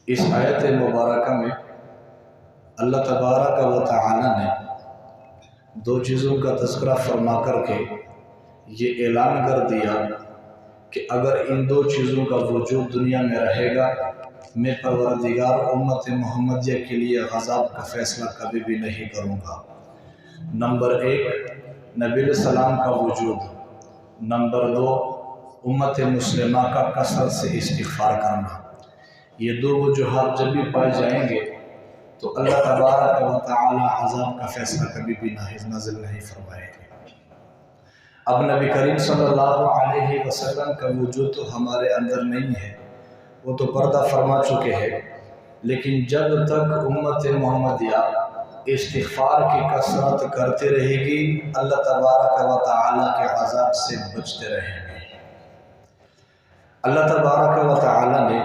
اس آیت مبارکہ میں اللہ تبارک و تعالی نے دو چیزوں کا تذکرہ فرما کر کے یہ اعلان کر دیا کہ اگر ان دو چیزوں کا وجود دنیا میں رہے گا، میں پروردگار امت محمدیہ کے لیے عذاب کا فیصلہ کبھی بھی نہیں کروں گا۔ نمبر ایک، نبی علیہ السلام کا وجود۔ نمبر دو، امت مسلمہ کا کثرت سے استغفار کرنا۔ یہ دو وجوہات جب بھی پائے جائیں گے تو اللہ تبارک و تعالی عذاب کا فیصلہ کبھی بھی نازل نہیں فرمائے گے۔ اب نبی کریم صلی اللہ علیہ وسلم کا وجود تو ہمارے اندر نہیں ہے، وہ تو پردہ فرما چکے ہیں، لیکن جب تک امت محمدیہ استغفار کی کثرت کرتے رہے گی، اللہ تبارک و تعالی کے عذاب سے بچتے رہیں گے۔ اللہ تبارک و تعالی نے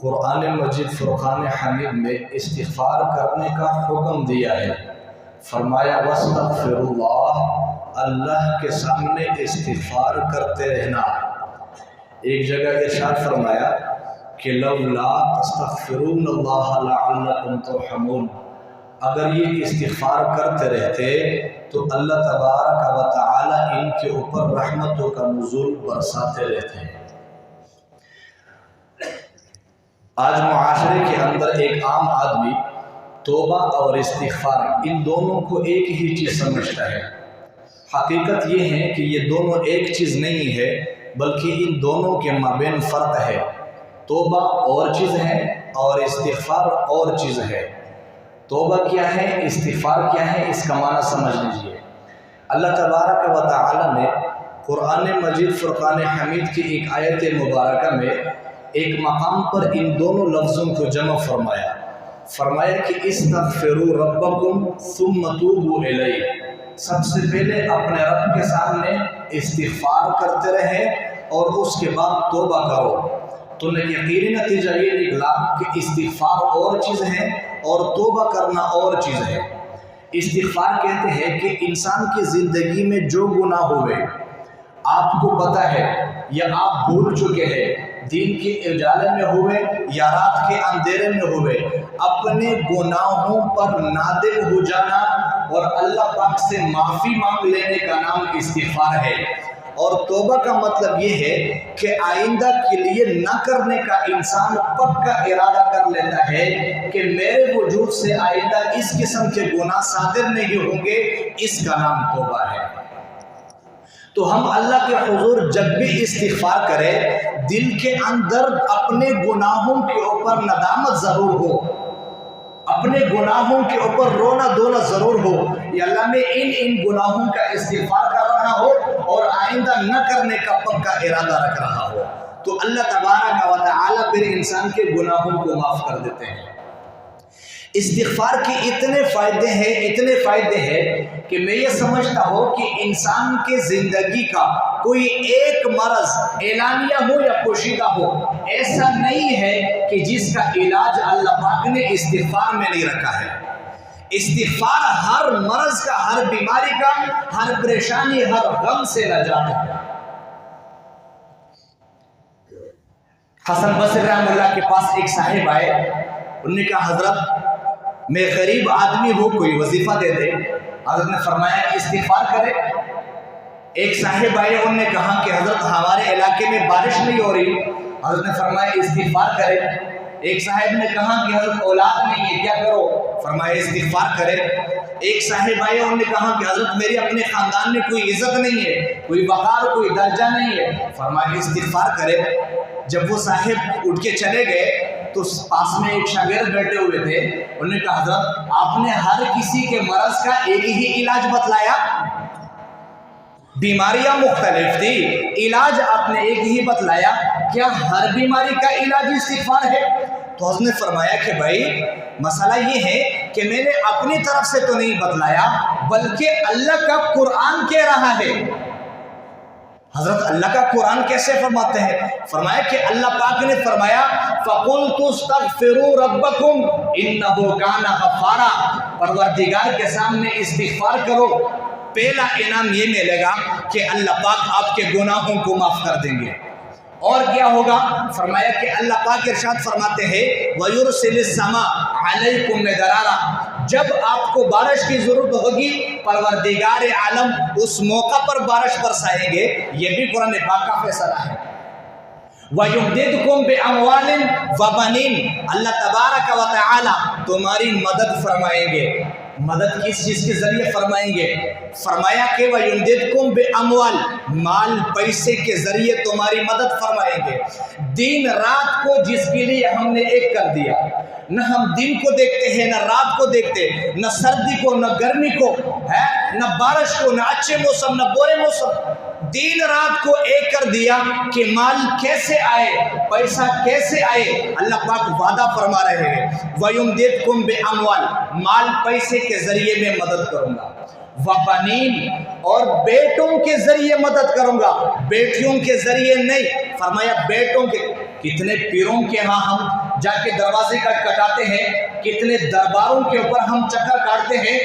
قرآن مجید فرقان حمید میں استغفار کرنے کا حکم دیا ہے۔ فرمایا وَاسْتَغْفِرُ اللَّهَ، اللہ کے سامنے استغفار کرتے رہنا۔ ایک جگہ ارشاد فرمایا کہ لولا تستغفرون اللہ لعلکم ترحمون، اگر یہ استغفار کرتے رہتے تو اللہ تبارک و تعالی ان کے اوپر رحمتوں کا نزول برساتے رہتے ہیں۔ آج معاشرے کے اندر ایک عام آدمی توبہ اور استغفار ان دونوں کو ایک ہی چیز سمجھتا ہے۔ حقیقت یہ ہے کہ یہ دونوں ایک چیز نہیں ہے، بلکہ ان دونوں کے مابین فرق ہے۔ توبہ اور چیز ہے اور استغفار اور چیز ہے۔ توبہ کیا ہے، استغفار کیا ہے، اس کا معنی سمجھ لیجئے۔ اللہ تبارک و تعالی نے قرآن مجید فرقان حمید کی ایک آیت مبارکہ میں ایک مقام پر ان دونوں لفظوں کو جمع فرمایا کہ استغفروا ربکم ثم توبوا الیہ، سب سے پہلے اپنے رب کے سامنے استغفار کرتے رہے اور اس کے بعد توبہ کرو۔ تو یقینی نتیجہ یہ نکلا کہ استغفار اور چیز ہے اور توبہ کرنا اور چیز ہے۔ استغفار کہتے ہیں کہ انسان کی زندگی میں جو گناہ ہوئے آپ کو پتہ ہے یا آپ بھول چکے ہیں، دین کے اجالے میں ہوئے یا رات کے اندھیرے میں ہوئے، اپنے گناہوں پر نادم ہو جانا اور اللہ پاک سے معافی مانگ لینے کا نام استغفار ہے۔ اور توبہ کا مطلب یہ ہے کہ آئندہ کے لیے نہ کرنے کا انسان پکا ارادہ کر لیتا ہے کہ میرے وجود سے آئندہ اس قسم کے گناہ صادر نہیں ہوں گے، اس کا نام توبہ ہے۔ تو ہم اللہ کے حضور جب بھی استغفار کریں، دل کے اندر اپنے گناہوں کے اوپر ندامت ضرور ہو، اپنے گناہوں کے اوپر رونا دھونا ضرور ہو، یا اللہ میں ان گناہوں کا استغفار کر رہا ہو اور آئندہ نہ کرنے کا پکا ارادہ رکھ رہا ہو، تو اللہ تبارک و تعالی پھر انسان کے گناہوں کو معاف کر دیتے ہیں۔ استغفار کے اتنے فائدے ہیں کہ میں یہ سمجھتا ہوں کہ انسان کے زندگی کا کوئی ایک مرض اعلانیہ ہو یا پوشیدہ ہو، ایسا نہیں ہے کہ جس کا علاج اللہ پاک نے استغفار میں نہیں رکھا ہے۔ استغفار ہر مرض کا، ہر بیماری کا، ہر پریشانی، ہر غم سے نجات ہے۔ حسن بصری رحمہ اللہ کے پاس ایک صاحب آئے، انہوں نے کہا حضرت میں غریب آدمی ہوں، کوئی وظیفہ دے دے۔ حضرت نے فرمایا استغفار کرے۔ ایک صاحب آئے، انہوں نے کہا کہ حضرت ہمارے علاقے میں بارش نہیں ہو رہی۔ حضرت نے فرمایا استغفار کرے۔ ایک صاحب نے کہا کہ حضرت اولاد نہیں ہے، کیا کرو؟ فرمایا استغفار کرے۔ ایک صاحب آئے، انہوں نے کہا کہ حضرت میری اپنے خاندان میں کوئی عزت نہیں ہے، کوئی وقار، کوئی درجہ نہیں ہے۔ فرمایا استغفار کرے۔ جب وہ صاحب اٹھ کے چلے گئے تو پاس میں ایک شاگرد بیٹھے ہوئے تھے، انہوں نے کہا حضرت آپ نے ہر کسی کے مرض کا ایک ہی علاج بتلایا، بیماریاں مختلف تھی، علاج آپ نے ایک ہی بتلایا، کیا ہر بیماری کا علاج استغفار ہے؟ تو حضرت نے فرمایا کہ بھائی مسئلہ یہ ہے کہ میں نے اپنی طرف سے تو نہیں بتلایا، بلکہ اللہ کا قرآن کہہ رہا ہے۔ حضرت اللہ کا قرآن کیسے فرماتے ہیں؟ فرمایا کہ اللہ پاک نے فرمایا فَقُلْتُ اسْتَغْفِرُوا رَبَّكُمْ إِنَّهُ كَانَ غَفَّارًا، پروردگار کے سامنے استغفار کرو، پہلا انعام یہ ملے گا کہ اللہ پاک آپ کے گناہوں کو معاف کر دیں گے۔ اور کیا ہوگا؟ فرمایا کہ اللہ پاک ارشاد فرماتے ہیں وَيُرْسِلِ السَّمَاءَ عَلَيْكُمْ مِدْرَارًا، جب آپ کو بارش کی ضرورت ہوگی پروردگار عالم اس موقع پر بارش برسائیں گے۔ یہ بھی قرآن پاک کا فیصلہ ہے۔ وَيُمْدِدْكُمْ بِأَمْوَالٍ وَبَنِينَ، اللہ تبارک و تعالی تمہاری مدد فرمائیں گے۔ مدد کس چیز کے ذریعے فرمائیں گے؟ فرمایا کہ وَيُمْدِدْكُمْ بِأَمْوَالٍ، مال پیسے کے ذریعے تمہاری مدد فرمائیں گے۔ دن رات کو جس کے لیے ہم نے ایک کر دیا، نہ ہم دن کو دیکھتے ہیں نہ رات کو دیکھتے، نہ سردی کو نہ گرمی کو ہے، نہ بارش کو، نہ اچھے موسم نہ برے موسم، دن رات کو ایک کر دیا کہ مال کیسے آئے، پیسہ کیسے آئے۔ اللہ پاک وعدہ فرما رہے ہیں وَيُمْدِدْكُمْ بِأَمْوَالٍ، مال پیسے کے ذریعے میں مدد کروں گا، وَبَنِينَ، اور بیٹوں کے ذریعے مدد کروں گا، بیٹیوں کے ذریعے نہیں۔ فرمایا بیٹوں کے، کتنے پیروں کے ہاں ہم جا کے دروازے کٹاتے ہیں، کتنے درباروں کے اوپر ہم چکر کاٹتے ہیں،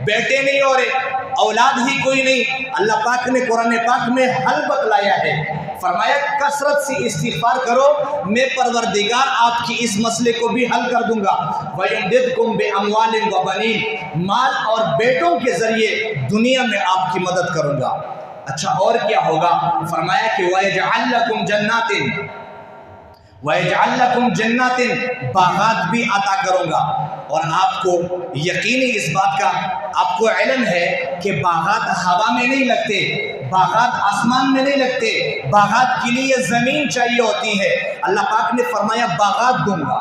بیٹے نہیں ہو رہے، اولاد ہی کوئی نہیں۔ اللہ پاک نے قرآن پاک میں حل بتلایا ہے، فرمایا کثرت سے استغفار کرو، میں پروردگار آپ کی اس مسئلے کو بھی حل کر دوں گا۔ وَيُمْدِدْكُمْ بِأَمْوَالٍ وَبَنِينَ، مال اور بیٹوں کے ذریعے دنیا میں آپ کی مدد کروں گا۔ اچھا اور کیا ہوگا؟ فرمایا کہ وَيَجْعَلْ لَكُمْ جَنَّاتٍ، وَيَجْعَلْ لَكُمْ جَنَّاتٍ، باغات بھی عطا کروں گا۔ اور آپ کو یقینی اس بات کا آپ کو علم ہے کہ باغات ہوا میں نہیں لگتے، باغات آسمان میں نہیں لگتے، باغات کے لیے زمین چاہیے ہوتی ہے۔ اللہ پاک نے فرمایا باغات دوں گا،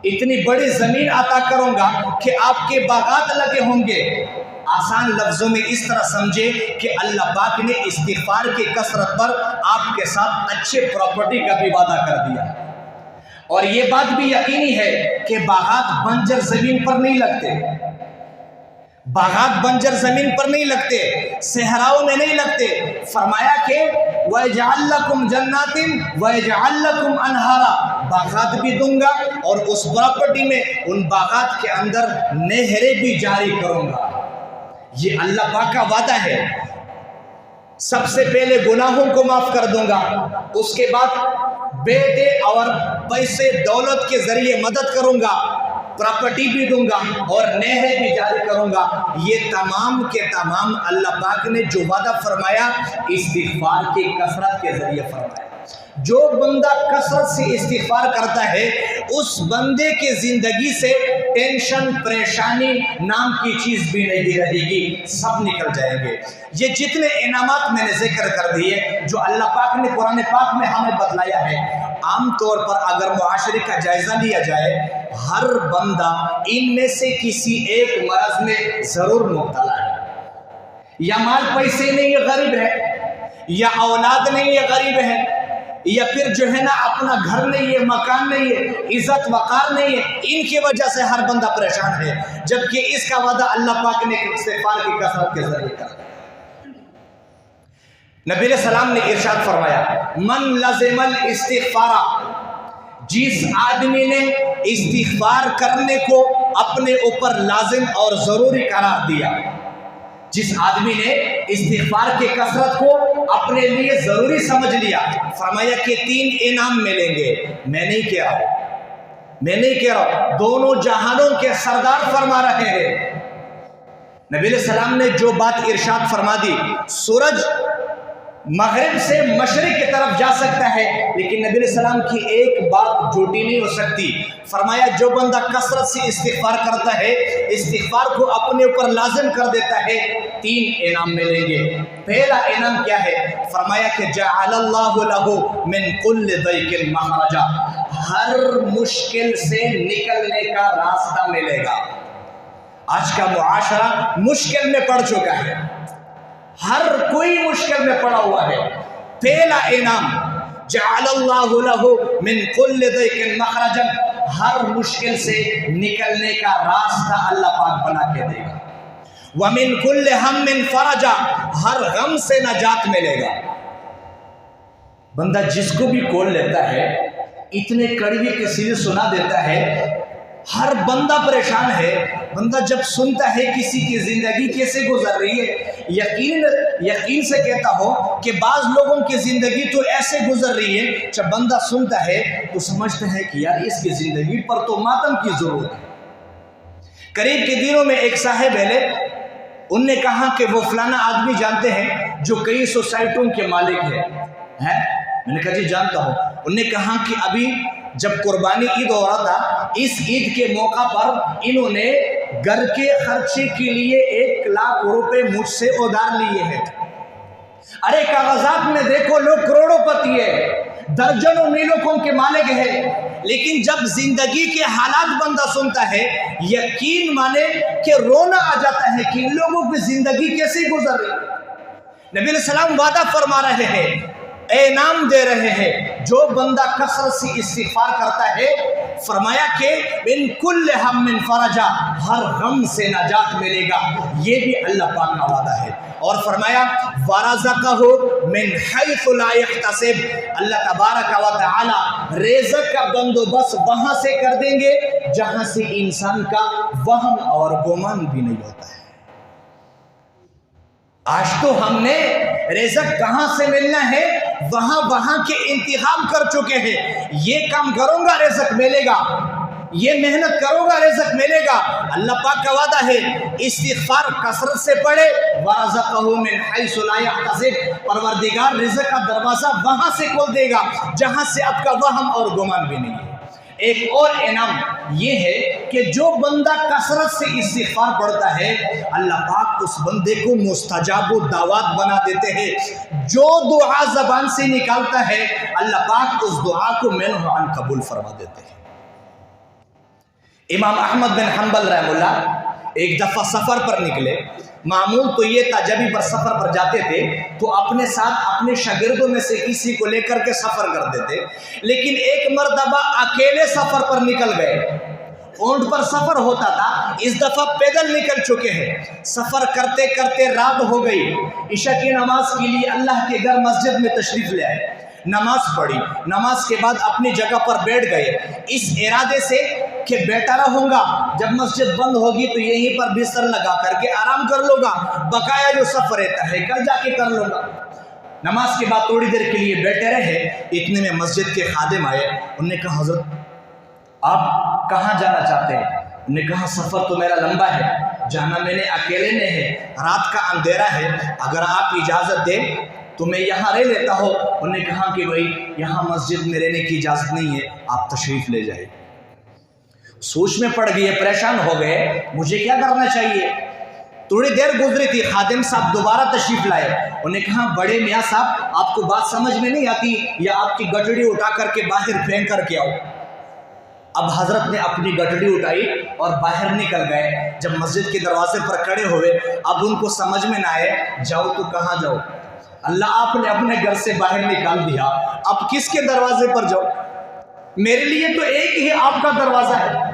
اتنی بڑی زمین عطا کروں گا کہ آپ کے باغات لگے ہوں گے۔ آسان لفظوں میں اس طرح سمجھے کہ اللہ پاک نے استغفار کی کثرت پر آپ کے ساتھ اچھے پراپرٹی کا بھی وعدہ کر دیا۔ اور یہ بات بھی یقینی ہے کہ باغات بنجر زمین پر نہیں لگتے، باغات بنجر زمین پر نہیں لگتے، صحراؤں میں نہیں لگتے۔ فرمایا کہ وَيَجْعَلْ لَكُمْ جَنَّاتٍ وَيَجْعَلْ لَكُمْ أَنْهَارًا، باغات بھی دوں گا اور اس پراپرٹی میں ان باغات کے اندر نہریں بھی جاری کروں گا۔ یہ اللہ پاک کا وعدہ ہے۔ سب سے پہلے گناہوں کو معاف کر دوں گا، اس کے بعد بیٹے اور پیسے دولت کے ذریعے مدد کروں گا، پراپرٹی بھی دوں گا اور نہریں بھی جاری کروں گا۔ یہ تمام کے تمام اللہ پاک نے جو وعدہ فرمایا استغفار کی کثرت کے ذریعے فرمایا۔ جو بندہ کثرت سے استغفار کرتا ہے اس بندے کے زندگی سے ٹینشن پریشانی نام کی چیز بھی نہیں رہے گی، سب نکل جائیں گے۔ یہ جتنے انعامات میں نے ذکر کر دیے جو اللہ پاک نے قرآن پاک میں ہمیں بتلایا ہے، عام طور پر اگر معاشرے کا جائزہ لیا جائے ہر بندہ ان میں سے کسی ایک مرض میں ضرور مبتلا ہے۔ یا مال پیسے نہیں یہ غریب ہے، یا اولاد نہیں یہ غریب ہے، یا پھر جو ہے نا اپنا گھر نہیں ہے، مکان نہیں ہے، عزت وقار نہیں ہے، ان کی وجہ سے ہر بندہ پریشان ہے، جبکہ اس کا وعدہ اللہ پاک نے استغفار کی کثرت کے ذریعے کر دیا۔ نبی علیہ السلام نے ارشاد فرمایا من لزم الاستغفار، جس آدمی نے استغفار کرنے کو اپنے اوپر لازم اور ضروری قرار دیا، جس آدمی نے استغفار کی کثرت کو اپنے لیے ضروری سمجھ لیا، فرمایا کہ 3 انعام ملیں گے۔ میں نہیں کہہ رہا ہوں، دونوں جہانوں کے سردار فرما رہے ہیں۔ نبی علیہ السلام نے جو بات ارشاد فرما دی، سورج مغرب سے مشرق کی طرف جا سکتا ہے لیکن نبی علیہ السلام کی ایک بات جھوٹی نہیں ہو سکتی۔ فرمایا جو بندہ کثرت سے استغفار کرتا ہے، استغفار کو اپنے اوپر لازم کر دیتا ہے، 3 انعام ملیں گے۔ پہلا انعام کیا ہے؟ فرمایا کہ جعل اللہ لہ من کل ضیق مخرجا، ہر مشکل سے نکلنے کا راستہ ملے گا۔ آج کا معاشرہ مشکل میں پڑ چکا ہے، ہر کوئی مشکل میں پڑا ہوا ہے۔ پہلا انعام جعل اللہ لہ من کل ضیق مخرجا، ہر مشکل سے نکلنے کا راستہ اللہ پاک بنا کے دے گا۔ ومن کل ہم فرجا، ہر غم سے نجات ملے گا۔ بندہ جس کو بھی کال لیتا ہے اتنے کڑوی کے سیدھے سنا دیتا ہے، ہر بندہ پریشان ہے. بندہ جب سنتا ہے کسی کی زندگی کیسے گزر رہی ہے، یقین سے کہتا ہو کہ بعض لوگوں کی زندگی تو ایسے گزر رہی ہے، جب بندہ سنتا ہے تو سمجھتا ہے کہ یار اس کی زندگی پر تو ماتم کی ضرورت ہے. قریب کے دنوں میں ایک صاحب ہے، ان نے کہا کہ وہ فلانا آدمی جانتے ہیں جو کئی سوسائٹیوں کے مالک ہیں. میں نے کہا جی جانتا ہوں. انہوں نے کہا کہ ابھی جب قربانی عید ہو رہا تھا، اس عید کے موقع پر انہوں نے گھر کے خرچے کے لیے 1 لاکھ روپے مجھ سے ادھار لیے ہیں. ارے کاغذات میں دیکھو لوگ کروڑوں پتی ہے، درجنوں میلوں کے مالک ہے، لیکن جب زندگی کے حالات بندہ سنتا ہے یقین مانے کہ رونا آ جاتا ہے کہ ان لوگوں کی زندگی کیسے گزر رہی ہے. نبی علیہ السلام وعدہ فرما رہے ہیں، انعام دے رہے ہیں، جو بندہ کثرت سے استغفار کرتا ہے، فرمایا کہ من کل ہم من فرجا، ہر غم سے نجات ملے گا. یہ بھی اللہ پاک کا وعدہ ہے. اور فرمایا وَرَزَقَهُ مِنْ حَيْثُ لَا يَحْتَسِبْ، اللہ تبارک و تعالی رزق کا بندوبست وہاں سے کر دیں گے جہاں سے انسان کا وہم اور گمان بھی نہیں ہوتا ہے. آج تو ہم نے رزق کہاں سے ملنا ہے وہاں کے انتخاب کر چکے ہیں. یہ کام کروں گا رزق ملے گا، یہ محنت کروں گا رزق ملے گا. اللہ پاک کا وعدہ ہے استغفار کثرت سے پڑھے، وَرَزَقَهُ مِنْ حَيْثُ لَا يَحْتَسِبْ، پروردگار رزق کا دروازہ وہاں سے کھول دے گا جہاں سے آپ کا وہم اور گمان بھی نہیں ہے. ایک اور انعام یہ ہے کہ جو بندہ کثرت سے استغفار پڑھتا ہے، اللہ پاک اس بندے کو مستجاب الدعوات بنا دیتے ہیں. جو دعا زبان سے نکالتا ہے اللہ پاک اس دعا کو منہ عن قبول فرما دیتے ہیں. امام احمد بن حنبل رحمہ اللہ ایک دفعہ سفر پر نکلے. معمول تو یہ تھا جب بھی پر سفر پر جاتے تھے تو اپنے ساتھ اپنے شاگردوں میں سے کسی کو لے کر کے سفر کرتے تھے، لیکن ایک مرتبہ اکیلے سفر پر نکل گئے. اونٹ پر سفر ہوتا تھا، اس دفعہ پیدل نکل چکے ہیں. سفر کرتے کرتے رات ہو گئی. عشاء کی نماز کے لیے اللہ کے گھر مسجد میں تشریف لے آئے، نماز پڑھی. نماز کے بعد اپنی جگہ پر بیٹھ گئے اس ارادے سے کہ بیٹھا رہوں گا، جب مسجد بند ہوگی تو یہیں پر بستر لگا کر کے آرام کر لوں گا، بقایا جو سفر رہتا ہے کل جا کے کر لوں گا. نماز کے بعد تھوڑی دیر کے لیے بیٹھے رہے. اتنے میں مسجد کے خادم آئے. انہوں نے کہا حضرت آپ کہاں جانا چاہتے ہیں؟ انہوں نے کہا سفر تو میرا لمبا ہے، جانا میں نے اکیلے نے ہے، رات کا اندھیرا ہے، اگر آپ اجازت دیں تو میں یہاں رہ لیتا ہوں. انہوں نے کہا کہ بھائی یہاں مسجد میں رہنے کی اجازت نہیں ہے، آپ تشریف لے جائیں. سوچ میں پڑ گئے، پریشان ہو گئے، مجھے کیا کرنا چاہیے. تھوڑی دیر گزری تھی، خادم صاحب دوبارہ تشریف لائے. انہوں نے کہا بڑے میاں صاحب آپ کو بات سمجھ میں نہیں آتی، یا آپ کی گٹڑی اٹھا کر کے باہر پھینک کر کے آؤ. اب حضرت نے اپنی گٹڑی اٹھائی اور باہر نکل گئے. جب مسجد کے دروازے پر کھڑے ہوئے، اب ان کو سمجھ میں نہ آئے جاؤ تو کہاں جاؤ. اللہ آپ نے اپنے گھر سے باہر نکال دیا، اب کس کے دروازے پر جاؤ؟ میرے لیے تو ایک ہی آپ کا دروازہ ہے.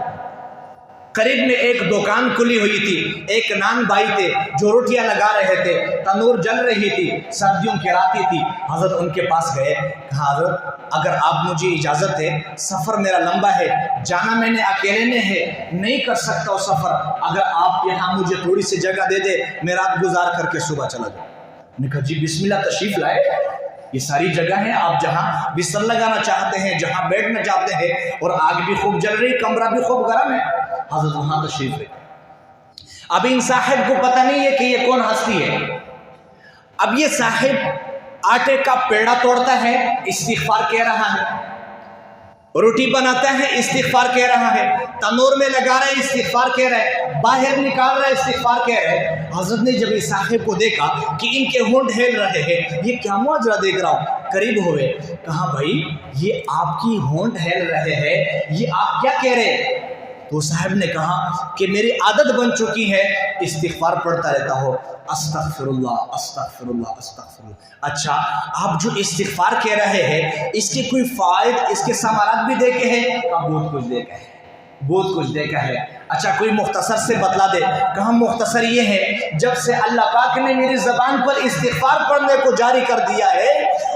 قریب میں ایک دکان کھلی ہوئی تھی. ایک نان بھائی تھے جو روٹیاں لگا رہے تھے، تنور جل رہی تھی، سردیوں کی راتیں تھی. حضرت ان کے پاس گئے، کہا حضرت اگر آپ مجھے اجازت ہے، سفر میرا لمبا ہے، جانا میں نے اکیلے نے ہے، نہیں کر سکتا وہ سفر، اگر آپ یہاں مجھے تھوڑی سی جگہ دے دے، میں رات گزار کر کے صبح چلا جاؤں. نے کہا جی بسم اللہ تشریف لائے، یہ ساری جگہ ہیں، آپ جہاں بستر لگانا چاہتے ہیں، جہاں بیٹھنا چاہتے ہیں، اور آگ بھی خوب جل رہی، کمرہ بھی خوب گرم ہے. حضرت وہاں تشریف لے. اب ان صاحب کو پتہ نہیں ہے کہ یہ کون ہستی ہے. اب یہ صاحب آٹے کا پیڑا توڑتا ہے، استغفار کہہ رہا ہے، روٹی بناتا ہے، استغفار کہہ رہا ہے، تنور میں لگا رہا ہے، استغفار کہہ رہا ہے، باہر نکال رہا ہے، استغفار کہہ رہا ہے. حضرت نے جب اس صاحب کو دیکھا کہ ان کے ہونٹ ہل رہے ہیں، یہ کیا معجزہ دیکھ رہا ہوں، قریب ہوئے، کہا بھائی یہ آپ کی ہونٹ ہل رہے ہیں، یہ آپ کیا کہہ رہے ہیں؟ تو صاحب نے کہا کہ میری عادت بن چکی ہے، استغفار پڑھتا رہتا ہو، استغفر اللہ استغفر اللہ استغفر اللہ. اچھا آپ جو استغفار کہہ رہے ہیں اس کے کوئی فوائد، اس کے ثمرات بھی دیکھے ہیں؟ بہت کچھ دیکھا ہے، بہت کچھ دیکھا ہے. اچھا کوئی مختصر سے بتلا دے. کہاں مختصر یہ ہے، جب سے اللہ پاک نے میری زبان پر استغفار پڑھنے کو جاری کر دیا ہے،